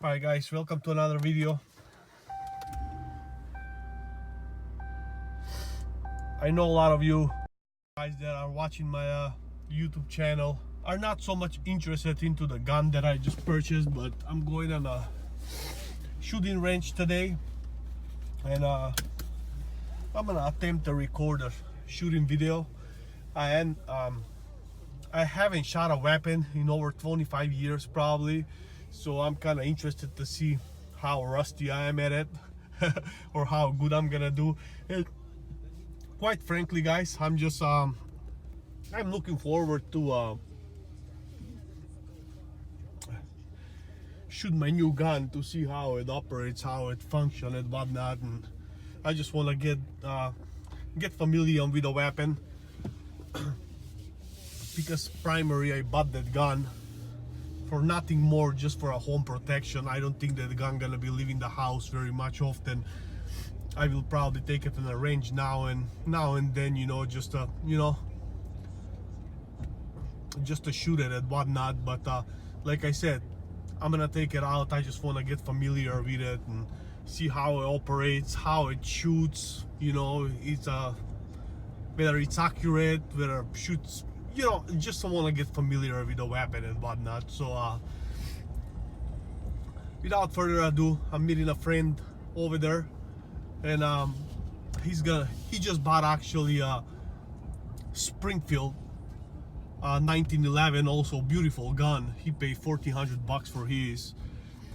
Alright guys, welcome to another video. I know a lot of you guys that are watching my YouTube channel are not so much interested into the gun that I just purchased, but I'm going on a shooting range today and I'm gonna attempt to record a shooting video. I haven't shot a weapon in over 25 years probably, so I'm kind of interested to see how rusty I am at it or how good I'm gonna do. And quite frankly guys, I'm looking forward to shoot my new gun to see how it operates, how it functions and whatnot, and I just want to get familiar with the weapon. Because primary, I bought that gun for nothing more, just for a home protection. I don't think that the gun gonna be leaving the house very much often. I will probably take it in a range now and then, you know, just to shoot it and whatnot. But like I said, I'm gonna take it out. I just want to get familiar with it and see how it operates, how it shoots. You know, it's whether it's accurate, whether it shoots. You know, just want to get familiar with the weapon and whatnot. So without further ado, I'm meeting a friend over there, and he just bought actually a Springfield 1911, also beautiful gun. He paid $1,400 for his,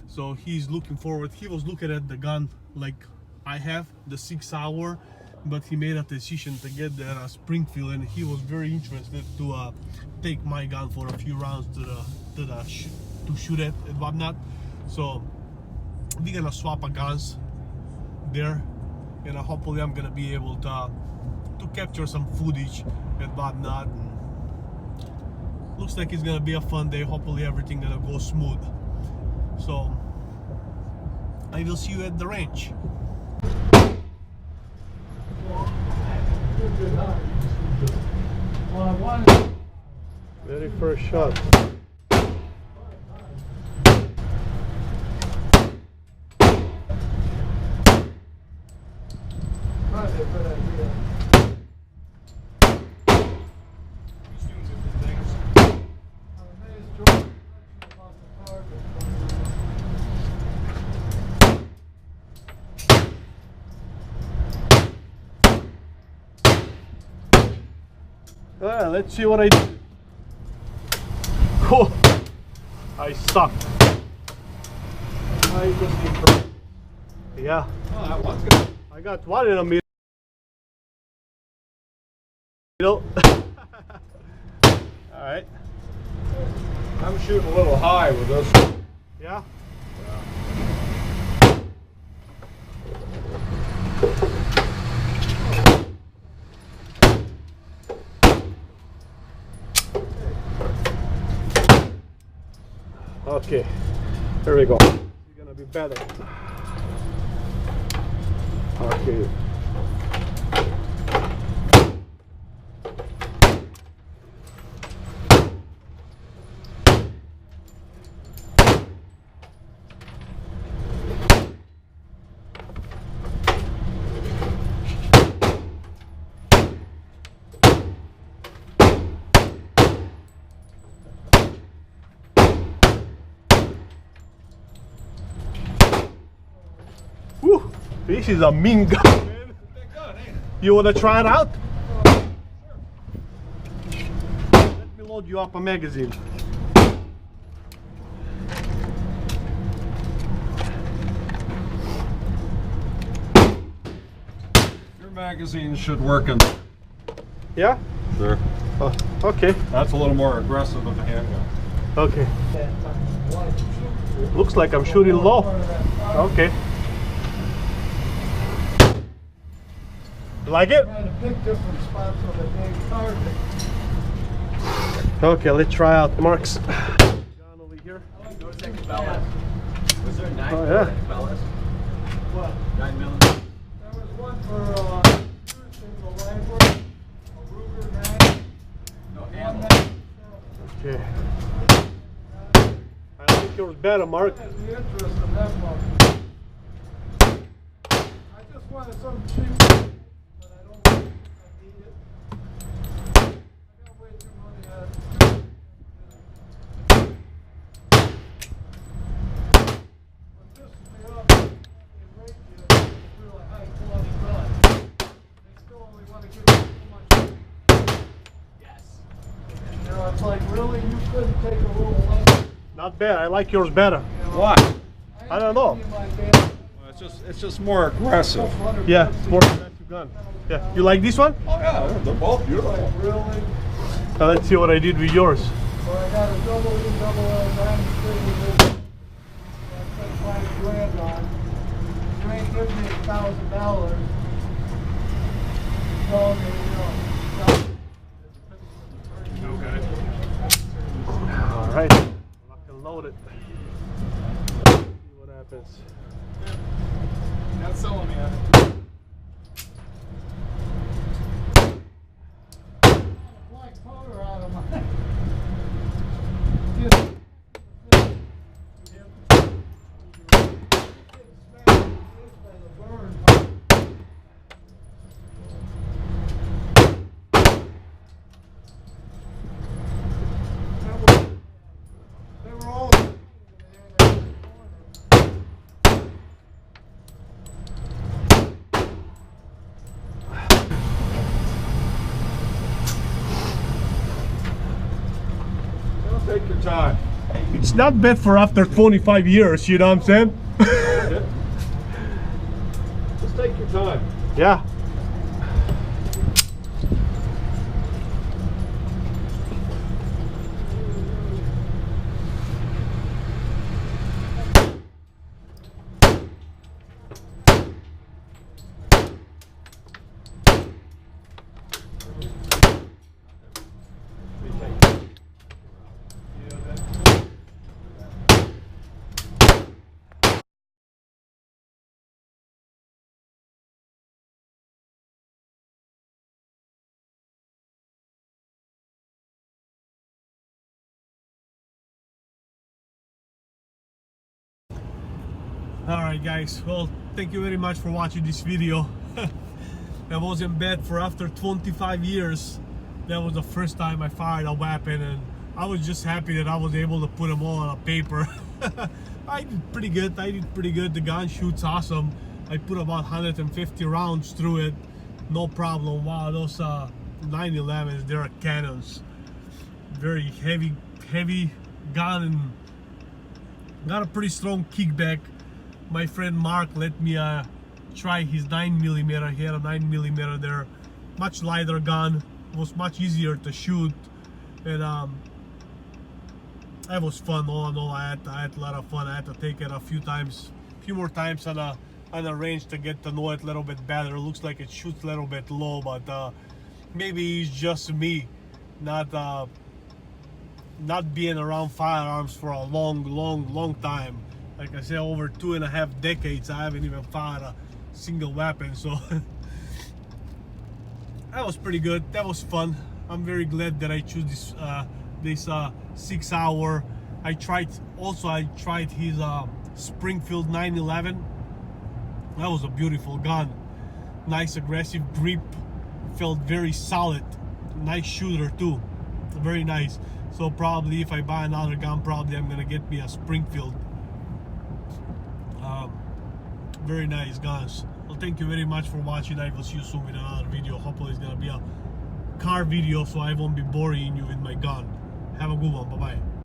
so he's looking forward. He was looking at the gun like I have, the Sig Sauer, but he made a decision to get that Springfield, and he was very interested to take my gun for a few rounds to shoot it and whatnot. So we're gonna swap guns there, and hopefully I'm gonna be able to capture some footage and whatnot. And looks like it's gonna be a fun day. Hopefully everything gonna go smooth. So I will see you at the range. Very first shot. Let's see what I do. Oh, I sucked. Yeah. Oh, that one's good. I got one in the middle. Alright. I'm shooting a little high with this. Yeah? Okay, here we go. It's gonna be better. Okay. This is a mean gun, man. You wanna try it out? Sure. Let me load you up a magazine. Your magazine should work in. Yeah? Sure. Okay. That's a little more aggressive of a handgun. Okay. Looks like I'm shooting low. Okay. Like it? Trying to pick different spots on the big target. Okay, let's try out the marks. Gun over here. Was there a 9 Oh, yeah. Cabela's? What? 9mm? There was one for single language, a Ruger 9. No, ammo. Okay. like yours better, Mark. The interest in that one. I just wanted something cheap, but I don't think I need it. I got way too money on it. But this is the other. They rate you a really high quality gun. They still only want to give you so much. Yes. You know, it's like, really, you couldn't take a little less. Not bad. I like yours better. Why? I don't know. Well, it's just more aggressive. Yeah, it's more aggressive gun. Yeah, you like this one? Oh yeah, they're both beautiful. Really? Now let's see what I did with yours. So I got a double E, double L diamond thing. I spent $5 grand on. You ain't giving me $1,000. Tell me, Okay. All right, lock and load it. See what happens. Not selling me. black powder out of my. They were all. Take your time. It's not bad for after 25 years, you know what I'm saying? Just take your time. Yeah. Alright guys, well, thank you very much for watching this video. I wasn't bad for after 25 years. That was the first time I fired a weapon, and I was just happy that I was able to put them all on a paper. I did pretty good. The gun shoots awesome. I put about 150 rounds through it, no problem. Wow, those 911s, they're cannons. Very heavy gun, and got a pretty strong kickback. My friend Mark let me try his 9mm. He had a 9mm there, much lighter gun, was much easier to shoot, and that was fun. All in all, I had a lot of fun. I had to take it a few more times on a range to get to know it a little bit better. It looks like it shoots a little bit low, but maybe it's just me not being around firearms for a long time. Like I said, over 2.5 decades, I haven't even fired a single weapon, so that was pretty good. That was fun. I'm very glad that I chose this Sig Sauer. I tried his Springfield 911. That was a beautiful gun. Nice aggressive grip. Felt very solid. Nice shooter too. Very nice. So probably if I buy another gun, probably I'm gonna get me a Springfield. Very nice guns. Well, thank you very much for watching. I will see you soon with another video. Hopefully it's gonna be a car video, so I won't be boring you with my gun. Have a good one. Bye bye.